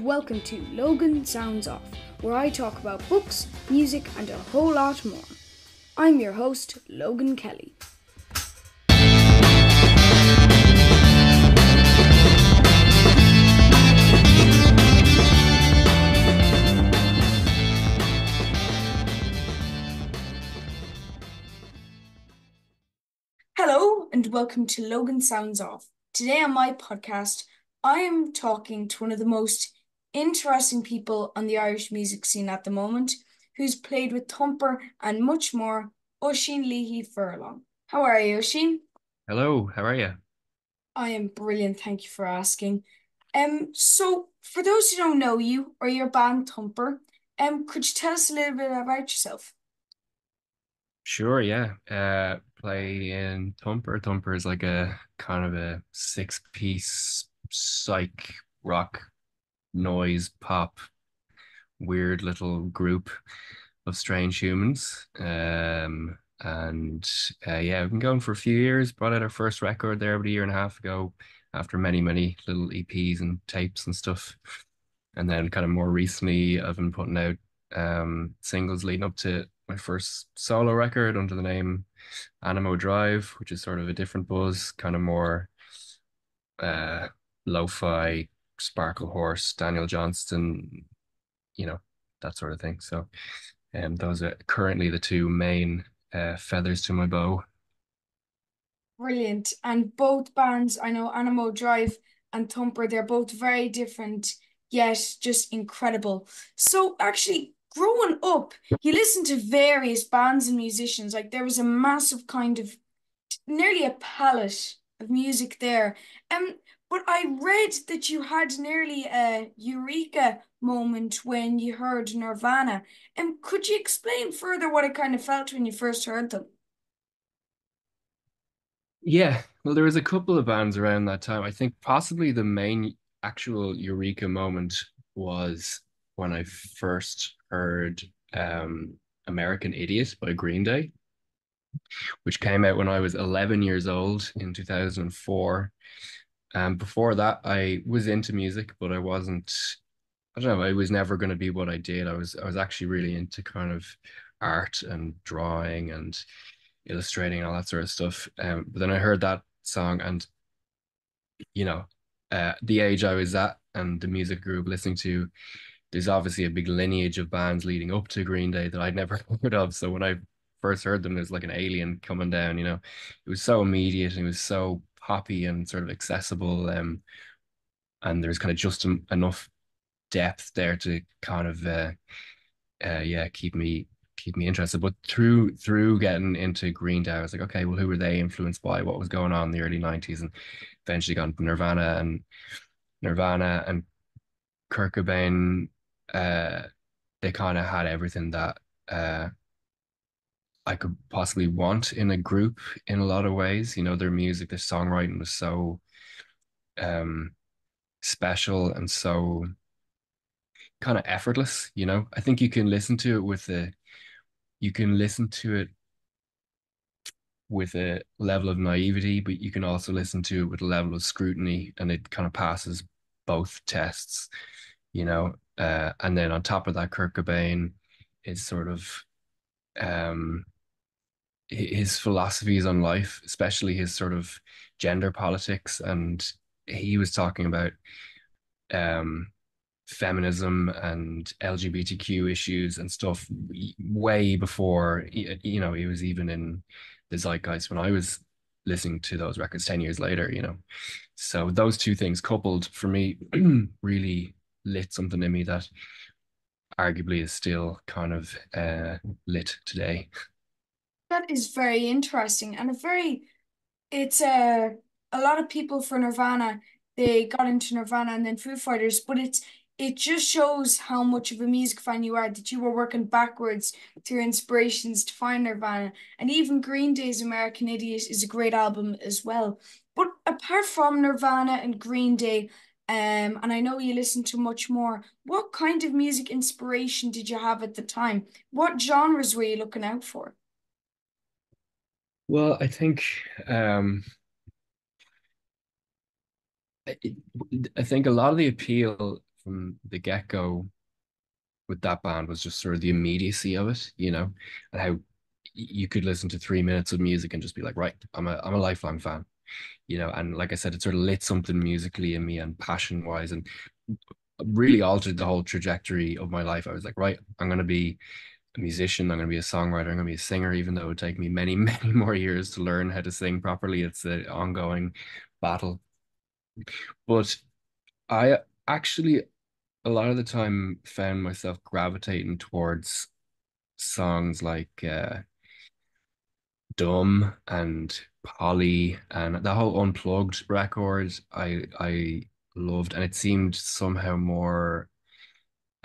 welcome to Logan Sounds Off, where I talk about books, music, and a whole lot more. I'm your host, Logan Kelly. Hello, and welcome to Logan Sounds Off. Today on my podcast, I am talking to one of the most interesting people on the Irish music scene at the moment, who's played with Thumper and much more, Oisín Leahy Furlong. How are you, Oisín? Hello, how are you? I am brilliant, thank you for asking. So for those who don't know you or your band Thumper, could you tell us a little bit about yourself? Sure, yeah. Play in Thumper. Thumper is like a kind of a six-piece psych rock noise pop weird little group of strange humans. And yeah, we've been going for a few years. Brought out our first record there about a year and a half ago after many little EPs and tapes and stuff. And then kind of more recently, I've been putting out singles leading up to my first solo record under the name Anamoe Drive, which is sort of a different buzz, kind of more uh lo-fi, Sparkle Horse, Daniel Johnston, you know, that sort of thing. So those are currently the two main feathers to my bow. Brilliant. And both bands, I know Animal Drive and Thumper, they're both very different, yet just incredible. So actually, growing up, you listened to various bands and musicians. Like there was a massive kind of nearly a palette of music there. But I read that you had nearly a eureka moment when you heard Nirvana. Could you explain further what it kind of felt when you first heard them? Yeah, well, there was a couple of bands around that time. I think possibly the main actual eureka moment was when I first heard American Idiot by Green Day, which came out when I was 11 years old in 2004. Before that, I was into music, but I don't know, I was never going to be what I did. I was actually really into kind of art and drawing and illustrating and all that sort of stuff. But then I heard that song and, you know, the age I was at and the music I grew up listening to, there's obviously a big lineage of bands leading up to Green Day that I'd never heard of. So when I first heard them, it was like an alien coming down, you know. It was so immediate and it was so poppy and sort of accessible. And there's kind of just enough depth there to kind of yeah, keep me interested. But through getting into Green Day, I was like, okay, well, who were they influenced by? What was going on in the early 90s? And eventually got into Nirvana and Kurt Cobain. uh they kind of had everything that I could possibly want in a group in a lot of ways. You know, their music, their songwriting was so um special and so kind of effortless, you know. I think you can listen to it with a level of naivety, but you can also listen to it with a level of scrutiny, and it kind of passes both tests, you know. And then on top of that, Kurt Cobain is sort of um his philosophies on life, especially his sort of gender politics, and he was talking about um feminism and LGBTQ issues and stuff way before, you know, he was even in the zeitgeist when I was listening to those records 10 years later, you know. So those two things coupled for me really lit something in me that arguably is still kind of lit today. That is very interesting and it's a lot of people for Nirvana, they got into Nirvana and then Foo Fighters, but it just shows how much of a music fan you are, that you were working backwards with your inspirations to find Nirvana. And even Green Day's American Idiot is a great album as well. But apart from Nirvana and Green Day, and I know you listen to much more, what kind of music inspiration did you have at the time? What genres were you looking out for? Well, I think um I, I think a lot of the appeal from the get-go with that band was just sort of the immediacy of it, and how you could listen to 3 minutes of music and just be like, right, I'm a lifelong fan, and like I said, it sort of lit something musically in me and passion wise, and really altered the whole trajectory of my life. I was like, right, I'm going to be a musician, I'm going to be a songwriter, I'm going to be a singer, even though it would take me many, many more years to learn how to sing properly. It's an ongoing battle. But I actually, a lot of the time, found myself gravitating towards songs like Dumb and Polly and the whole Unplugged record. I loved, and it seemed somehow more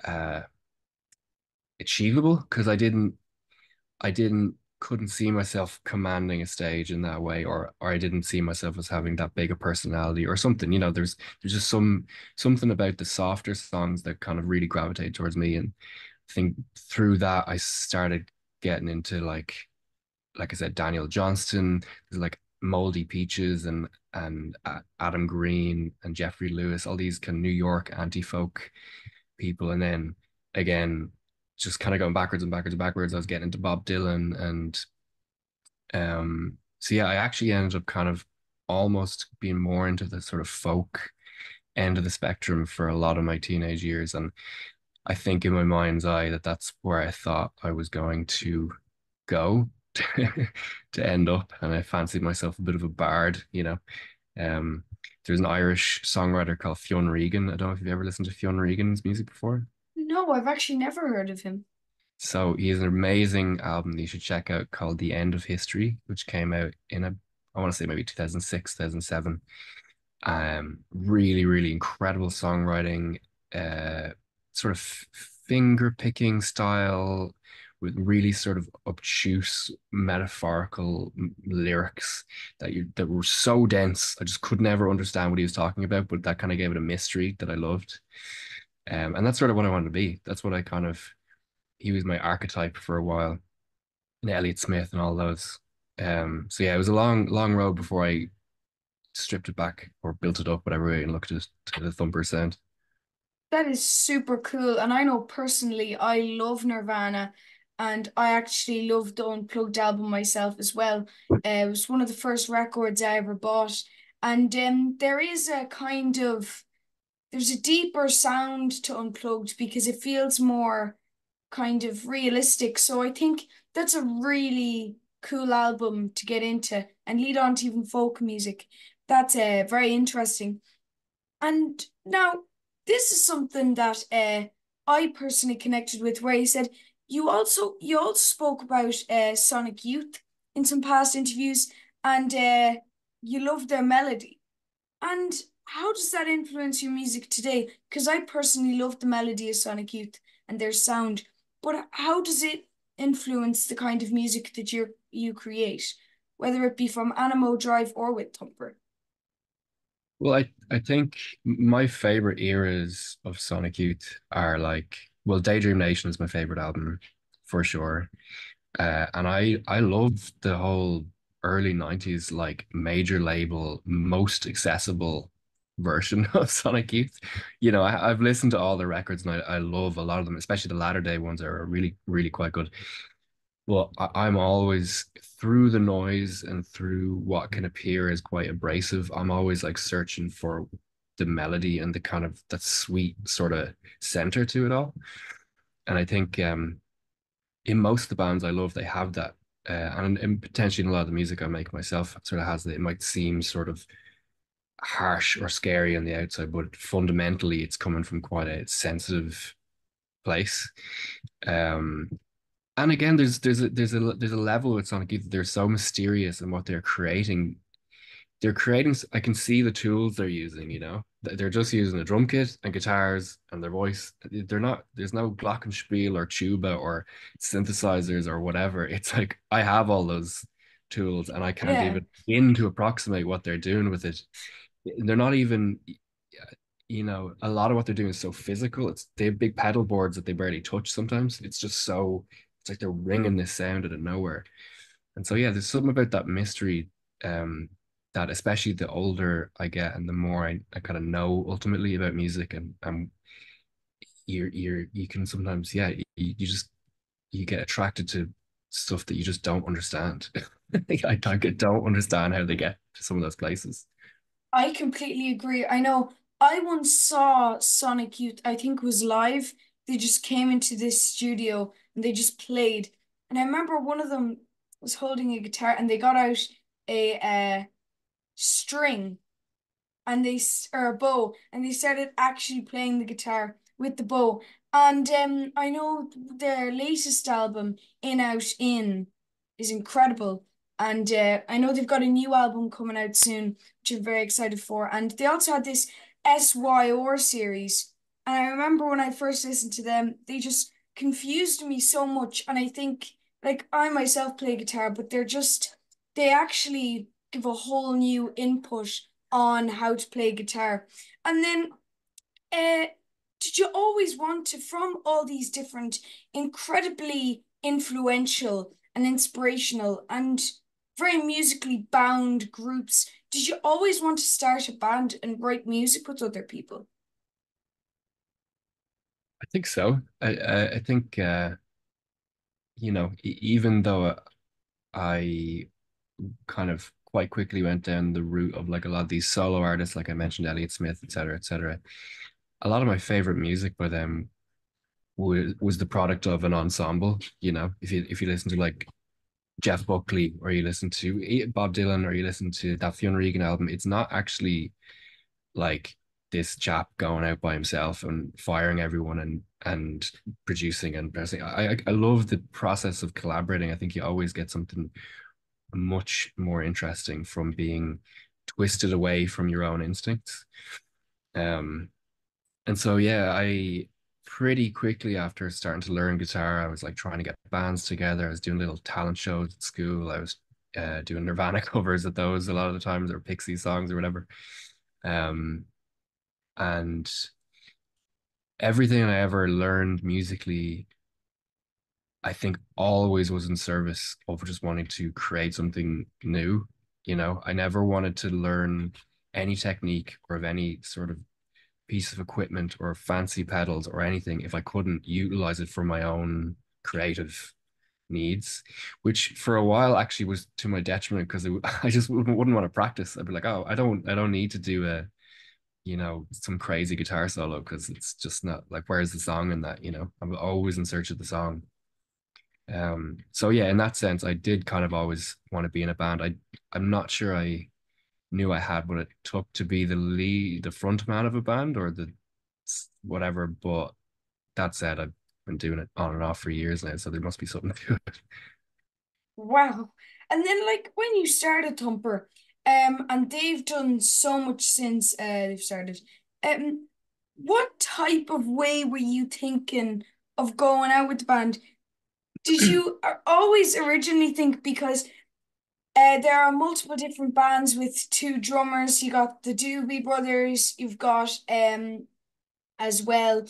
uh, achievable because I didn't couldn't see myself commanding a stage in that way, or I didn't see myself as having that big a personality or something. There's just something about the softer songs that kind of really gravitate towards me. And I think through that I started getting into like I said, Daniel Johnston, there's like Moldy Peaches and Adam Green and Jeffrey Lewis, all these kind of New York anti-folk people. And then again, just kind of going backwards and backwards and backwards, I was getting into Bob Dylan. And so yeah, I actually ended up kind of almost being more into the sort of folk end of the spectrum for a lot of my teenage years. And I think in my mind's eye that's where I thought I was going to go to end up. And I fancied myself a bit of a bard. Um, there's an Irish songwriter called Fionn Regan. I don't know if you've ever listened to Fionn Regan's music before. No, I've actually never heard of him. So he has an amazing album that you should check out called The End of History, which came out I want to say maybe 2006, 2007. Really, really incredible songwriting, uh, sort of finger picking style with really sort of obtuse metaphorical lyrics that were so dense. I just could never understand what he was talking about, but that kind of gave it a mystery that I loved. And that's sort of what I wanted to be. That's what I kind of he was my archetype for a while, and Elliott Smith and all those. So yeah, it was a long, long road before I stripped it back or built it up, whatever way, and looked at the thumper sound. That is super cool. And I know personally, I love Nirvana and I actually love the Unplugged album myself as well. It was one of the first records I ever bought. And there is a there's a deeper sound to Unplugged because it feels more kind of realistic. So I think that's a really cool album to get into and lead on to even folk music. That's very interesting. And now this is something that I personally connected with, where you said you also spoke about Sonic Youth in some past interviews, and you love their melody. And how does that influence your music today? Because I personally love the melody of Sonic Youth and their sound, but how does it influence the kind of music that you create, whether it be from Animo Drive or with Thumper? Well, I think my favorite eras of Sonic Youth are like, well, Daydream Nation is my favorite album for sure. And I love the whole early 90s, like major label, most accessible version of Sonic Youth. I've listened to all the records and I love a lot of them, especially the latter day ones are really, really quite good. Well, I'm always through the noise and through what can appear as quite abrasive. I'm always like searching for the melody and the kind of that sweet sort of center to it all. And I think in most of the bands I love, they have that. And potentially in a lot of the music I make myself sort of has that. It might seem sort of harsh or scary on the outside, but fundamentally it's coming from quite a sensitive place. Um, and again, there's a level with Sonic Youth. They're so mysterious in what they're creating. They're creating. I can see the tools they're using. They're just using a drum kit and guitars and their voice. They're not. There's no glockenspiel or tuba or synthesizers or whatever. It's like I have all those tools and I can't Yeah. even begin to approximate what they're doing with it. They're not even. A lot of what they're doing is so physical. They have big pedal boards that they barely touch sometimes. It's just so it's like they're ringing this sound out of nowhere. And so yeah, there's something about that mystery that especially the older I get and the more I kind of know ultimately about music and you can sometimes, yeah, you just you get attracted to stuff that you just don't understand. I don't understand how they get to some of those places. I completely agree. I know I once saw Sonic Youth, I think was live. They just came into this studio and they just played. And I remember one of them was holding a guitar and they got out a string and or a bow and they started actually playing the guitar with the bow. And I know their latest album, In Out In, is incredible. And I know they've got a new album coming out soon, which I'm very excited for. And they also had this SYR series. And I remember when I first listened to them, they just confused me so much. And I think, like, I myself play guitar, but they actually give a whole new input on how to play guitar. And then, uh, did you always want to, from all these different incredibly influential and inspirational and very musically bound groups, did you always want to start a band and write music with other people? I think so. I think even though I kind of quite quickly went down the route of like a lot of these solo artists, like I mentioned, Elliott Smith, et cetera, et cetera. A lot of my favorite music by them was the product of an ensemble. If you listen to like Jeff Buckley or you listen to Bob Dylan or you listen to that Fionn Regan album, it's not actually like this chap going out by himself and firing everyone and producing and pressing. I love the process of collaborating. I think you always get something much more interesting from being twisted away from your own instincts. Um, and so yeah, I pretty quickly after starting to learn guitar, I was like trying to get bands together. I was doing little talent shows at school. I was doing Nirvana covers at those a lot of the times, or Pixie songs or whatever. Um, and everything I ever learned musically, I think always was in service of just wanting to create something new. I never wanted to learn any technique or of any sort of piece of equipment or fancy pedals or anything if I couldn't utilize it for my own creative needs, which for a while actually was to my detriment because I just wouldn't want to practice. I'd be like, oh, I don't need to do some crazy guitar solo because it's just not like where's the song in that, I'm always in search of the song. So yeah, in that sense, I did kind of always want to be in a band. I'm not sure I knew I had what it took to be the front man of a band or the whatever. But that said, I've been doing it on and off for years now, so there must be something to it. Wow. And then like when you started Thumper, and they've done so much since they've started, um, what type of way were you thinking of going out with the band? Did you always originally think because there are multiple different bands with two drummers, you got the Doobie Brothers, you've got as well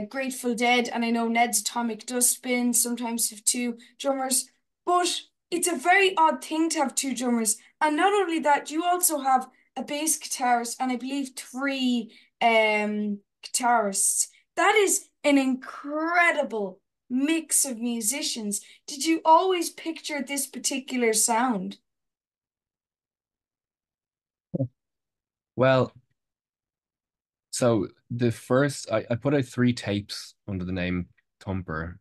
Grateful Dead, and I know Ned's Atomic Dustbin sometimes have two drummers, but it's a very odd thing to have two drummers. And not only that, you also have a bass guitarist and I believe three guitarists. That is an incredible mix of musicians. Did you always picture this particular sound? Well, so the first I put out three tapes under the name Thumper.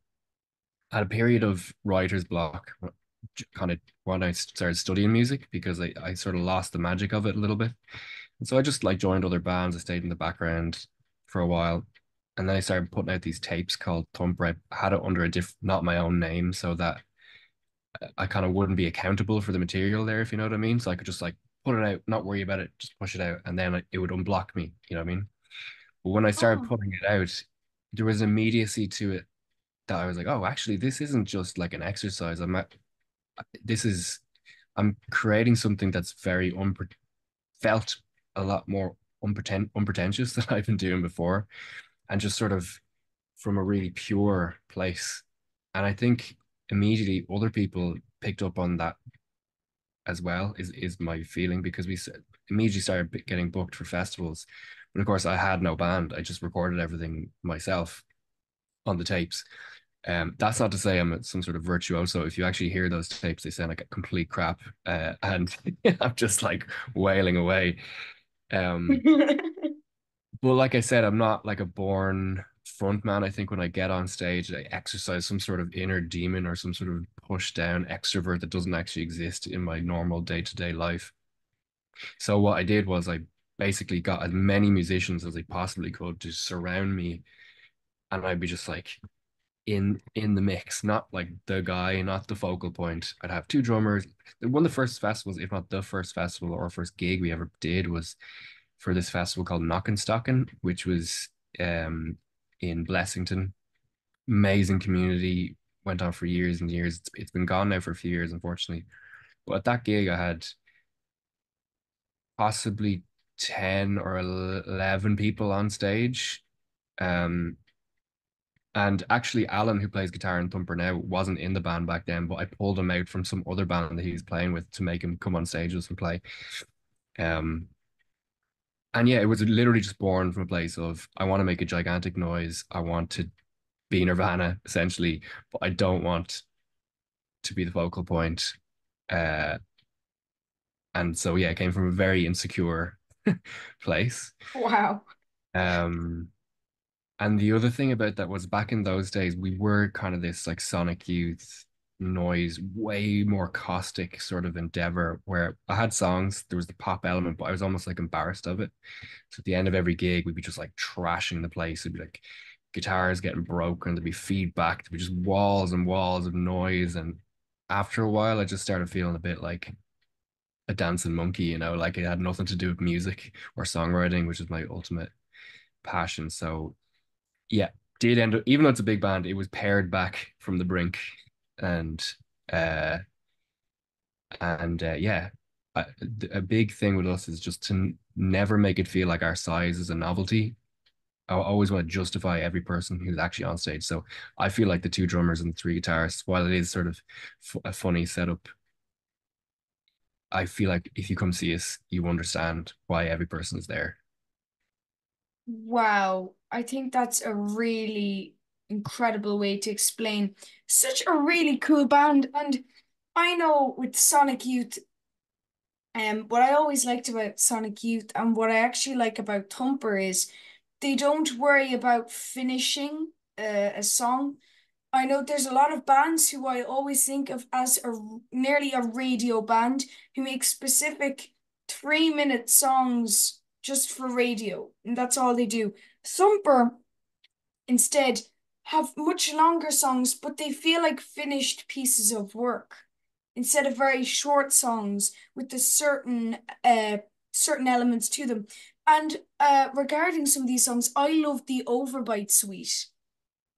Had a period of writer's block, kind of when I started studying music because I sort of lost the magic of it a little bit. And so I just like joined other bands. I stayed in the background for a while. And then I started putting out these tapes called Thumper. I had it under not my own name, so that I kind of wouldn't be accountable for the material there, if you know what I mean. So I could just like put it out, not worry about it, just push it out, and then it would unblock me, you know what I mean? But when I started Oh, putting it out, there was immediacy to it that I was like, oh, actually, this isn't just like an exercise. This is, I'm creating something that's very felt a lot more unpretentious than I've been doing before, and just sort of from a really pure place. And I think immediately other people picked up on that as well. Is my feeling because immediately started getting booked for festivals. And of course, I had no band. I just recorded everything myself on the tapes. That's not to say I'm some sort of virtuoso. If you actually hear those tapes, they sound like a complete crap, and I'm just like wailing away. Um, but like I said, I'm not like a born frontman. I think when I get on stage, I exercise some sort of inner demon or some sort of push down extrovert that doesn't actually exist in my normal day-to-day life. So what I did was I basically got as many musicians as I possibly could to surround me, and I'd be just like in the mix, not like the guy, not the focal point. I'd have two drummers. One of the first festivals, if not the first festival or first gig we ever did, was for this festival called Knockenstocken, which was um in Blessington. Amazing community, went on for years and years. It's been gone now for a few years, unfortunately. But at that gig, I had possibly 10 or 11 people on stage. Um, and actually, Alan, who plays guitar in Thumper now, wasn't in the band back then, but I pulled him out from some other band that he was playing with to make him come on stage with us and play. Um, and yeah, it was literally just born from a place of I want to make a gigantic noise. I want to be Nirvana, essentially, but I don't want to be the focal point. Uh, and so yeah, it came from a very insecure place. Wow. Um, And the other thing about that was back in those days, we were kind of this like Sonic Youth noise, way more caustic sort of endeavor where I had songs, there was the pop element, but I was almost like embarrassed of it. So at the end of every gig, we'd be just like trashing the place. It'd be like guitars getting broken, there'd be feedback, there'd be just walls and walls of noise. And after a while, I just started feeling a bit like a dancing monkey, like it had nothing to do with music or songwriting, which is my ultimate passion. So yeah, did end up, even though it's a big band, it was pared back from the brink, and uh yeah, a, a big thing with us is just to never make it feel like our size is a novelty. I always want to justify every person who's actually on stage. So I feel like the two drummers and the three guitarists, while it is sort of a funny setup, I feel like if you come see us, you understand why every person is there. Wow, I think that's a really incredible way to explain such a really cool band. And I know with Sonic Youth, what I always liked about Sonic Youth and what I actually like about Thumper is they don't worry about finishing a song. I know there's a lot of bands who I always think of as nearly a radio band who make specific 3-minute songs just for radio, and that's all they do. Thumper instead have much longer songs, but they feel like finished pieces of work instead of very short songs with the certain elements to them. And regarding some of these songs, I love the Overbite suite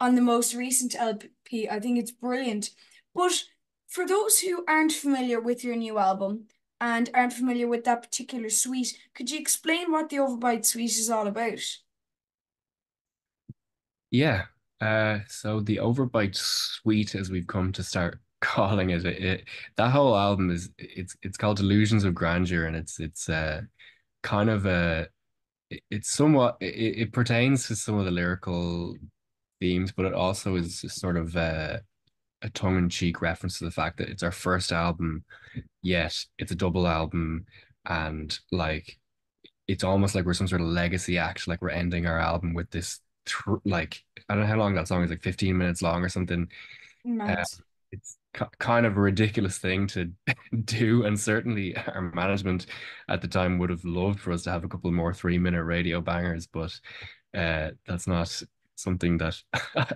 on the most recent LP. I think it's brilliant. But for those who aren't familiar with your new album and aren't familiar with that particular suite, could you explain what the Overbite suite is all about? Yeah. So the Overbite Suite, as we've come to start calling it, that whole album it's called Delusions of Grandeur, and it's kind of it's somewhat it pertains to some of the lyrical themes, but it also is sort of a tongue-in-cheek reference to the fact that it's our first album, yet it's a double album, and like it's almost like we're some sort of legacy act, like we're ending our album with this like I don't know how long that song is, like 15 minutes long or something. Uh, Mad. it's kind of a ridiculous thing to do, and certainly our management at the time would have loved for us to have a couple more 3-minute radio bangers, but that's not something that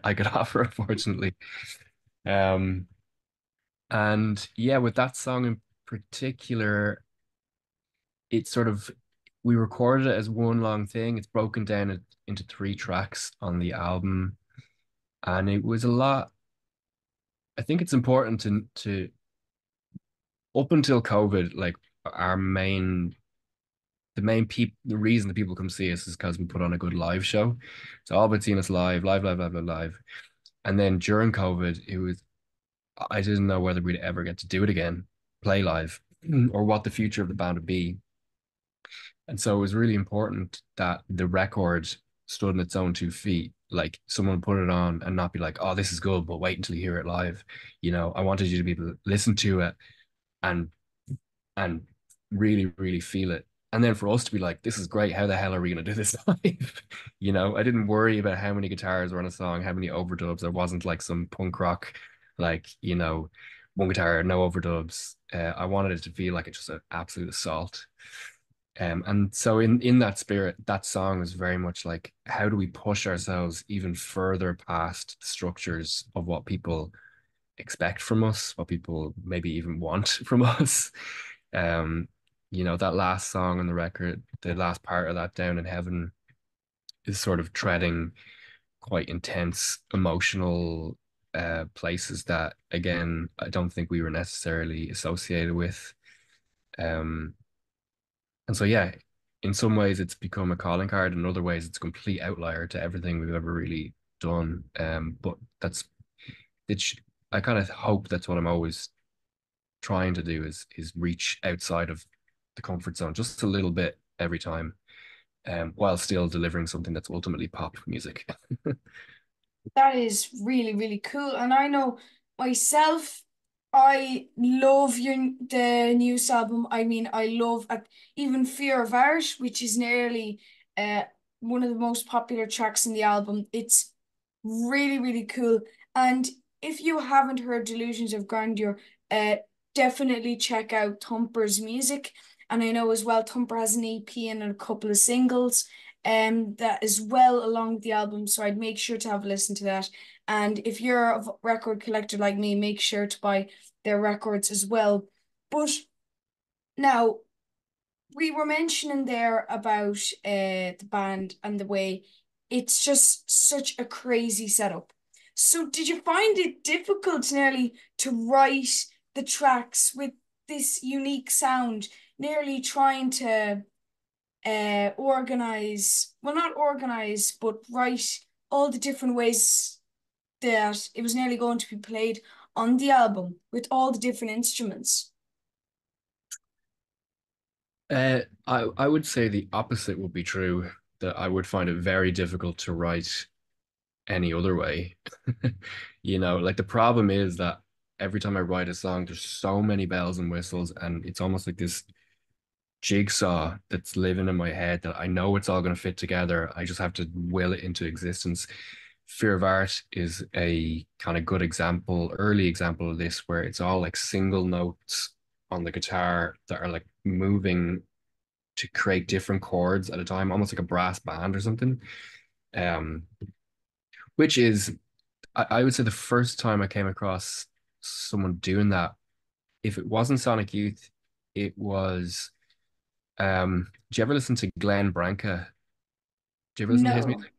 I could offer, unfortunately. Um, and yeah, with that song in particular, it's sort of we recorded it as one long thing. It's broken down into three tracks on the album, and it was a lot. I think it's important to up until COVID, like our main the reason that people come see us is because we put on a good live show. It's all about seeing us live, live, live, live, live, live. And then during COVID, it was I didn't know whether we'd ever get to do it again, play live, or what the future of the band would be. And so it was really important that the record stood on its own 2 feet. Like someone put it on and not be like, oh, this is good, but wait until you hear it live. I wanted you to be able to listen to it and and really, really feel it. And then for us to be like, this is great. How the hell are we going to do this live? I didn't worry about how many guitars were on a song, how many overdubs. There wasn't like some punk rock, like, one guitar, no overdubs. I wanted it to feel like it's just an absolute assault. And so in that spirit, that song is very much like, how do we push ourselves even further past the structures of what people expect from us, what people maybe even want from us. Um, that last song on the record, the last part of that Down in Heaven is sort of treading quite intense emotional places that again I don't think we were necessarily associated with. Um, and so yeah, in some ways it's become a calling card, in other ways it's a complete outlier to everything we've ever really done. But that's it's I kind of hope that's what I'm always trying to do is reach outside of the comfort zone just a little bit every time, while still delivering something that's ultimately pop music. That is really, really cool. And I know myself, I love the newest album. I mean, I love even Fear of Art, which is nearly uh one of the most popular tracks in the album. It's really, really cool. And if you haven't heard Delusions of Grandeur, definitely check out Thumper's music. And I know as well Thumper has an EP and a couple of singles that is well along the album. So I'd make sure to have a listen to that. And if you're a record collector like me, make sure to buy their records as well. But now we were mentioning there about the band and the way it's just such a crazy setup. So did you find it difficult nearly to write the tracks with this unique sound, nearly trying to organize, well, not organize, but write all the different ways that it was nearly going to be played on the album with all the different instruments? I would say the opposite would be true, that I would find it very difficult to write any other way. Like the problem is that every time I write a song, there's so many bells and whistles, and it's almost like this jigsaw that's living in my head that I know it's all going to fit together. I just have to will it into existence. Fear of Art is a kind of good example, early example of this, where it's all like single notes on the guitar that are like moving to create different chords at a time, almost like a brass band or something. Um, which is, I would say, the first time I came across someone doing that. If it wasn't Sonic Youth, it was. Do you ever listen to Glenn Branca? Do you ever listen to his No, music?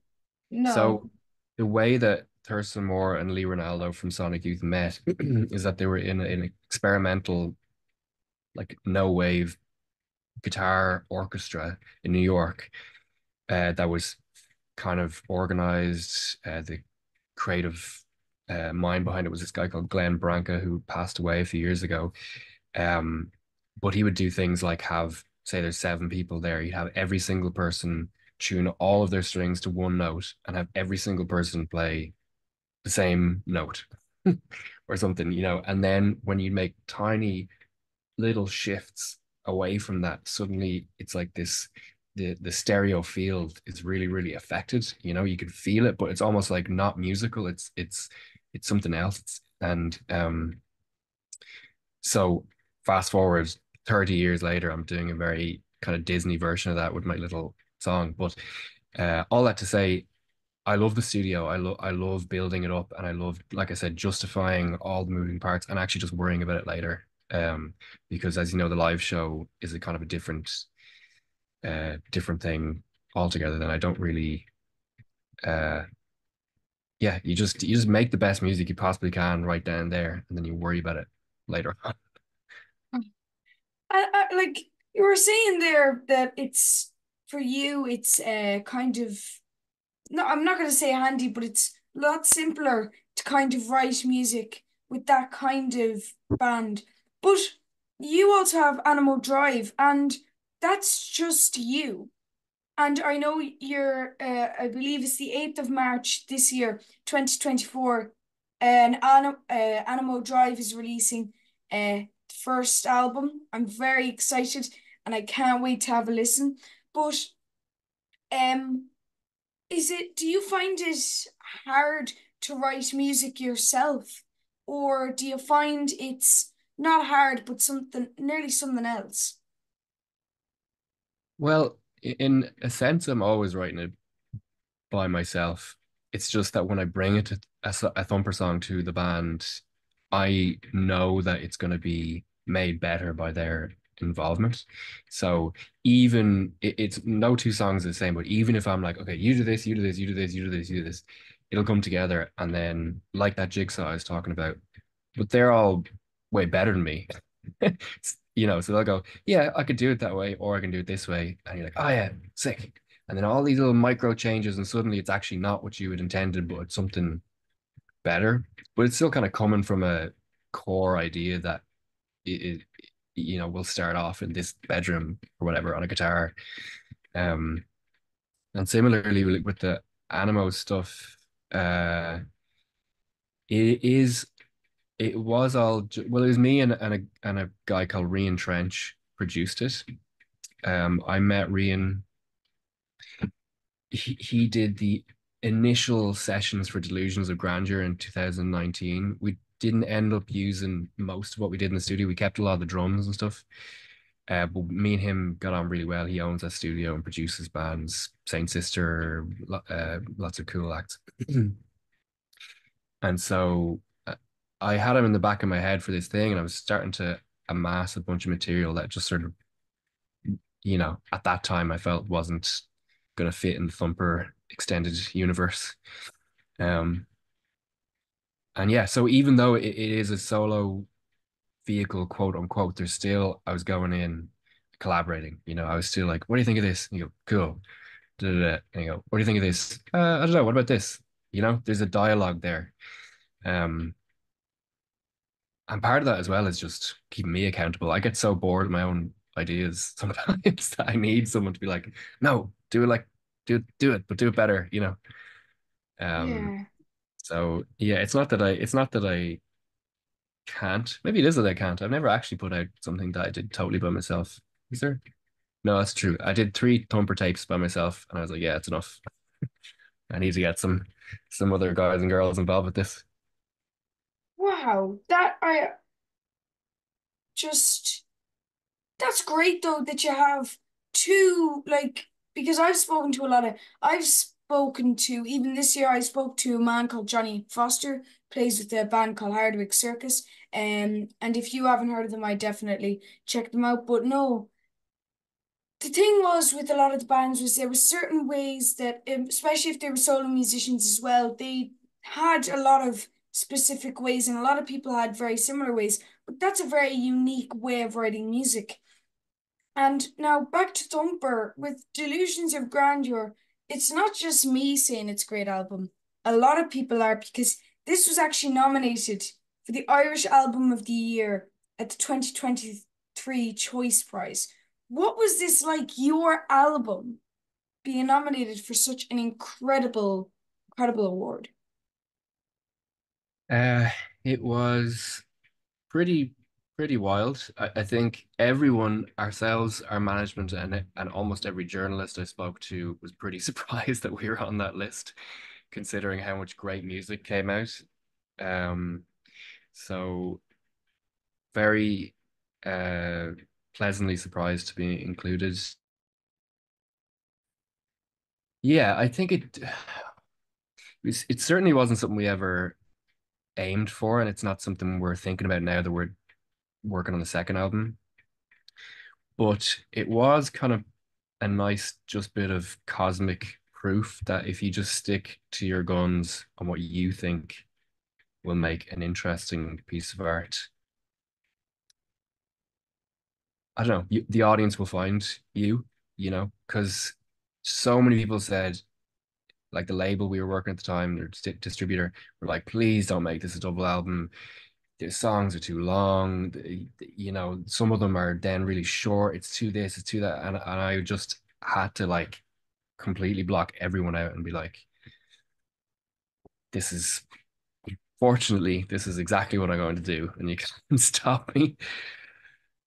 no. So the way that Thurston Moore and Lee Ronaldo from Sonic Youth met is that they were in an experimental, like no wave guitar orchestra in New York, that was kind of organized. The creative mind behind it was this guy called Glenn Branca, who passed away a few years ago. Um, but he would do things like have, say, there's 7 people there. He'd have every single person tune all of their strings to one note and have every single person play the same note or something, And then when you make tiny little shifts away from that, suddenly it's like this. The stereo field is really, really affected. You can feel it, but it's almost like not musical. It's something else. And so fast forward 30 years later, I'm doing a very kind of Disney version of that with my little song. But all that to say, I love the studio. I love building it up, and I love, like I said, justifying all the moving parts and actually just worrying about it later. Because as you know, the live show is a kind of a different thing altogether. Then I don't really, uh, yeah, you just make the best music you possibly can right down there, and then you worry about it later on. Like you were saying there that it's for you, it's kind of no, I'm not going to say handy, but it's a lot simpler to kind of write music with that kind of band. But you also have Animal Drive, and that's just you. And I know you're, I believe it's the 8th of March this year, 2024. Anamoe Drive is releasing the first album. I'm very excited and I can't wait to have a listen. But um, do you find it hard to write music yourself? Or do you find it's not hard, but nearly something else? Well, in a sense, I'm always writing it by myself. It's just that when I bring it to a thumper song to the band, I know that it's going to be made better by their involvement. So it's no two songs are the same, but even if I'm like, okay, you do this, you do this, you do this, you do this, you do this, it'll come together. And then like that jigsaw I was talking about, but they're all way better than me. So they'll go, yeah, I could do it that way, or I can do it this way. And you're like, oh yeah, sick. And then all these little micro changes, and suddenly it's actually not what you had intended, but it's something better. But it's still kind of coming from a core idea that we'll start off in this bedroom or whatever on a guitar. Um, and similarly with the Animo stuff, it is it was well, it was me and a guy called Rian Trench produced it. I met Rian. He did the initial sessions for Delusions of Grandeur in 2019. We didn't end up using most of what we did in the studio. We kept a lot of the drums and stuff. But me and him got on really well. He owns a studio and produces bands, Saint Sister, lots of cool acts. And so I had him in the back of my head for this thing, and I was starting to amass a bunch of material that just sort of, at that time I felt wasn't going to fit in the Thumper extended universe. Um, and yeah, so even though it is a solo vehicle, quote unquote, there's still, I was going in collaborating. I was still like, what do you think of this? And you go, cool. Da, da, da. And you go, what do you think of this? I don't know. What about this? There's a dialogue there. Um, and part of that as well is just keeping me accountable. I get so bored of my own ideas sometimes that I need someone to be like, no, do it like, do it, but do it better. Um, Yeah. so yeah, it's not that I can't. Maybe it is that I can't. I've never actually put out something that I did totally by myself. Is there? No, that's true. I did three Thumper tapes by myself, and I was like, yeah, it's enough. I need to get some other guys and girls involved with this. Wow. That I just That's great though that you have two, like, because I've spoken to, even this year, I spoke to a man called Johnny Foster, plays with a band called Hardwick Circus. And if you haven't heard of them, I definitely check them out. But no, the thing was with a lot of the bands was there were certain ways that, especially if they were solo musicians as well, they had a lot of specific ways, and a lot of people had very similar ways. But that's a very unique way of writing music. And now back to Thumper with Delusions of Grandeur. It's not just me saying it's a great album. A lot of people are because this was actually nominated for the Irish Album of the Year at the 2023 Choice Prize. What was this like your album being nominated for such an incredible award? Uh, it was pretty pretty wild. I think everyone, ourselves, our management, and almost every journalist I spoke to was pretty surprised that we were on that list, considering how much great music came out. Um, so very uh pleasantly surprised to be included. Yeah, I think it certainly wasn't something we ever aimed for, and it's not something we're thinking about now that we're working on the second album. But it was kind of a nice just bit of cosmic proof that if you just stick to your guns on what you think will make an interesting piece of art, I don't know, the audience will find because so many people said, like the label we were working at the time, their distributor, were like, please don't make this a double album. the songs are too long. You know, some of them are then really short. It's too this, it's too that, and I just had to like completely block everyone out and be like, this is fortunately this is exactly what I'm going to do, and you can't stop me.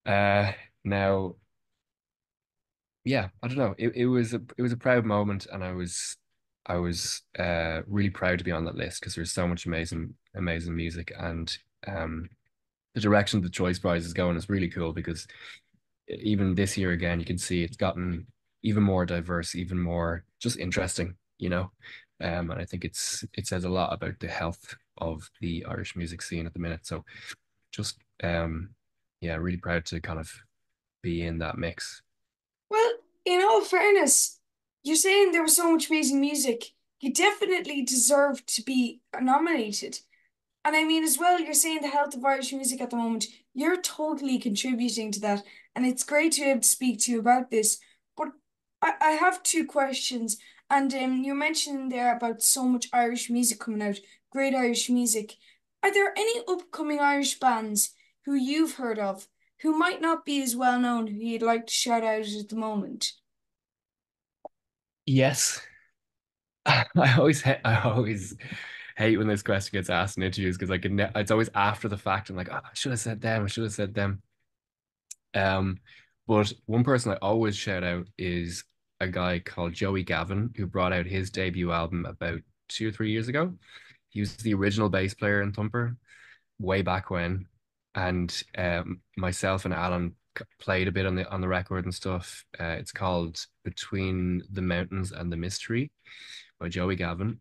Uh, now, yeah, I don't know. It was a proud moment, and I was really proud to be on that list because there's so much amazing music, and um the direction the Choice Prize is going is really cool because even this year again, you can see it's gotten even more diverse, even more just interesting, you know. And I think it says a lot about the health of the Irish music scene at the minute. So just yeah, really proud to kind of be in that mix. Well, in all fairness, you're saying there was so much amazing music. You definitely deserve to be nominated. And I mean, as well, you're saying the health of Irish music at the moment. You're totally contributing to that. And it's great to be able to speak to you about this. But I have two questions. And you mentioned there about so much Irish music coming out, great Irish music. Are there any upcoming Irish bands who you've heard of who might not be as well known who you'd like to shout out at the moment? Yes, I always hate when this question gets asked in interviews because it's always after the fact. I'm like, oh, I should have said them. I should have said them. Um, but one person I always shout out is a guy called Joey Gavin, who brought out his debut album about 2 or 3 years ago. He was the original bass player in Thumper way back when, and myself and Alan played a bit on the record and stuff. It's called Between the Mountains and the Mystery by Joey Gavin.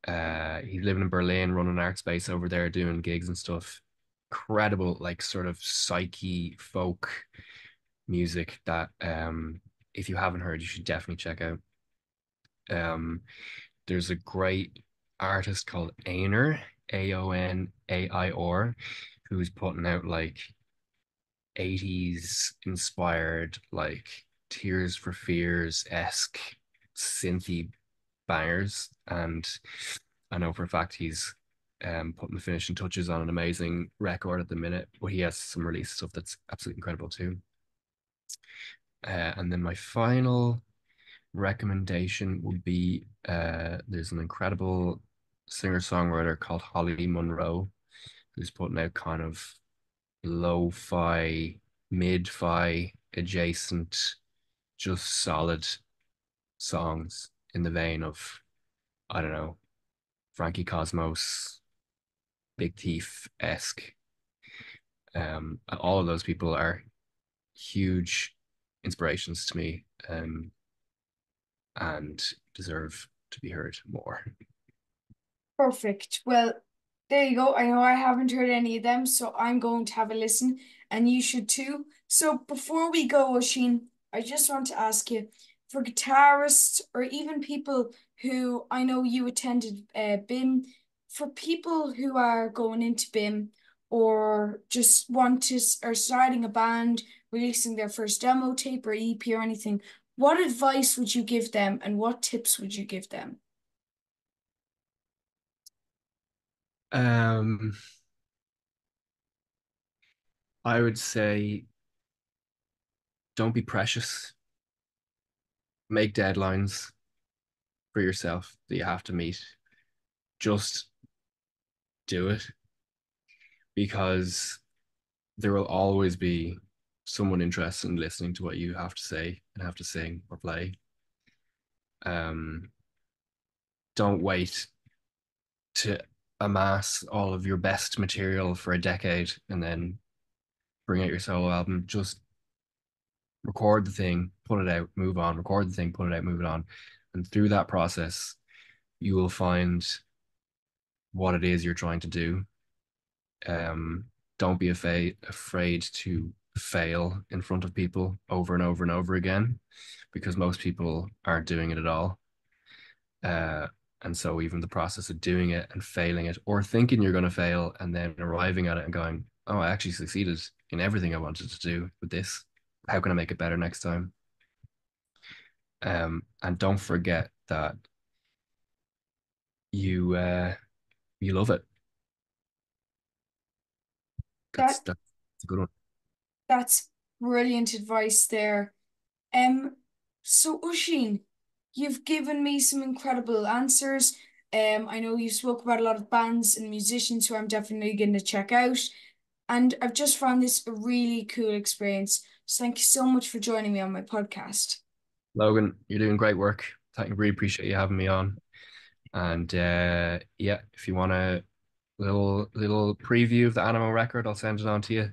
He's living in Berlin, running art space over there, doing gigs and stuff. Incredible, like sort of psyche folk music that if you haven't heard, you should definitely check out. Um, there's a great artist called Ainer, Aonaior, who's putting out like 80s inspired, like Tears for Fears esque synthy bangers. And I know for a fact he's putting the finishing touches on an amazing record at the minute, but he has some release stuff that's absolutely incredible too. And then my final recommendation would be there's an incredible singer-songwriter called Holly Monroe who's putting out kind of lo-fi, mid-fi adjacent, just solid songs in the vein of, I don't know, Frankie Cosmos, Big Thief-esque. All of those people are huge inspirations to me, and deserve to be heard more. Perfect. Well, there you go. I know I haven't heard any of them, so I'm going to have a listen, and you should too. So before we go, Oisín, I just want to ask you, for guitarists or even people who I know you attended BIM, for people who are going into BIM or just want to are starting a band, releasing their first demo tape or EP or anything, what advice would you give them, and what tips would you give them? Um, I would say don't be precious. Make deadlines for yourself that you have to meet. Just do it because there will always be someone interested in listening to what you have to say and have to sing or play. Um, don't wait to amass all of your best material for a decade and then bring out your solo album. Just record the thing, put it out, move on, record the thing, put it out, move it on. And through that process, you will find what it is you're trying to do. Um, don't be afraid to fail in front of people over and over and over again because most people aren't doing it at all. Uh, and so even the process of doing it and failing it or thinking you're going to fail and then arriving at it and going, oh, I actually succeeded in everything I wanted to do with this. How can I make it better next time? And don't forget that you you love it. That That's a good one. that's brilliant advice there. Um, so Oisín, you've given me some incredible answers. I know you spoke about a lot of bands and musicians who I'm definitely going to check out, and I've just found this a really cool experience. So thank you so much for joining me on my podcast. Logan, you're doing great work. Thank you. Really appreciate you having me on. And yeah, if you want a little preview of the Animo record, I'll send it on to you.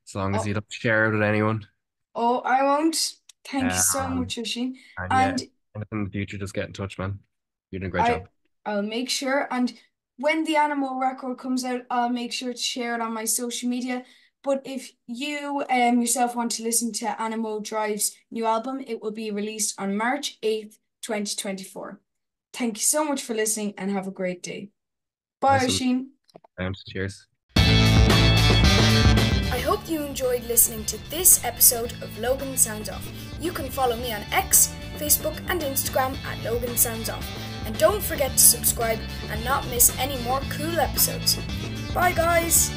As long as Oh, you don't share it with anyone. oh, I won't. Thank you so Um, much, Oisín. and yeah, And anything in the future, just get in touch, man. You're doing a great I job. I'll make sure, and when the animal record comes out, I'll make sure to share it on my social media. But if you yourself want to listen to Anamoe Drive's new album, it will be released on March 8th, 2024. Thank you so much for listening and have a great day. Bye, Nice one. Oisín. Cheers. I hope you enjoyed listening to this episode of Logan Sounds Off. You can follow me on X, Facebook, and Instagram at Logan Sounds Off. And don't forget to subscribe and not miss any more cool episodes. Bye, guys!